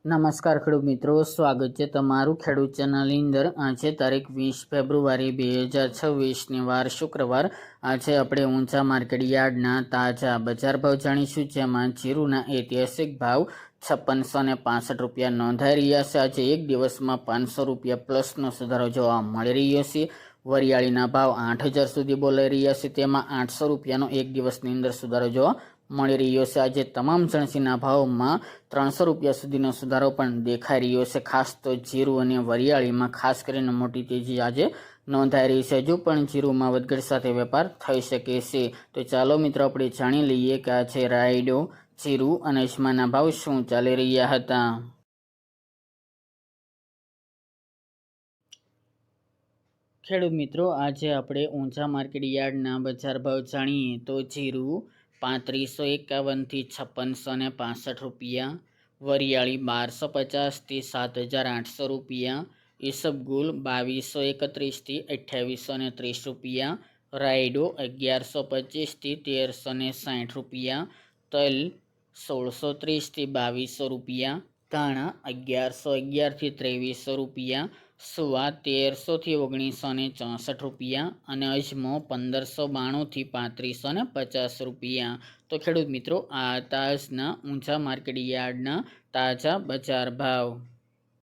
નમસ્કાર ખેડૂત મિત્રો, સ્વાગત છે તમારું ખેડૂત ચેનલની અંદર। આજે તારીખ 20 ફેબ્રુઆરી 2026 વાર શુક્રવાર। આજે આપણે ઊંચા માર્કેટ યાર્ડના તાજા બજાર ભાવ જાણીશું, જેમાં જીરુના ઐતિહાસિક ભાવ 5665 રૂપિયા નોંધાઈ રહ્યા છે। આજે એક દિવસમાં 500 રૂપિયા પ્લસનો સુધારો જોવા મળી રહ્યો છે। વરિયાળીના ભાવ 8000 સુધી બોલાઈ રહ્યા છે, તેમાં 800 રૂપિયાનો એક દિવસની અંદર સુધારો જોવા મળી રહ્યો છે। આજે તમામ ચણસીના ભાવમાં 300 રૂપિયા સુધીનો સુધારો પણ દેખાઈ રહ્યો છે। ખાસ તો જીરું અને વરિયાળીમાં ખાસ કરીને મોટી તેજી આજે નોંધાઈ રહી છે। હજુ પણ જીરુમાં વધઘટ સાથે વેપાર થઈ શકે છે। તો ચાલો મિત્રો આપણે જાણી લઈએ કે આજે રાયડો, જીરું અને અજમાના ભાવ શું ચાલી રહ્યા હતા। ખેડૂત મિત્રો, આજે આપણે ઊંચા માર્કેટ યાર્ડના બજાર ભાવ જાણીએ તો જીરું 3551 થી 5665 રૂપિયા, વરિયાળી 1250 થી 7800 રૂપિયા, ઈસબગુલ 2231 થી 2830 રૂપિયા, રાયડો 1125 થી 1360 રૂપિયા, તલ 1630 થી 2200 રૂપિયા, ધાણા 1111 થી 2300 રૂપિયા, સુવા 1300 થી 1964 રૂપિયા અને અજમો 1592 થી 3550 રૂપિયા। તો ખેડૂત મિત્રો, આ તાજના ઊંચા માર્કેટ યાર્ડના તાજા બજાર ભાવ।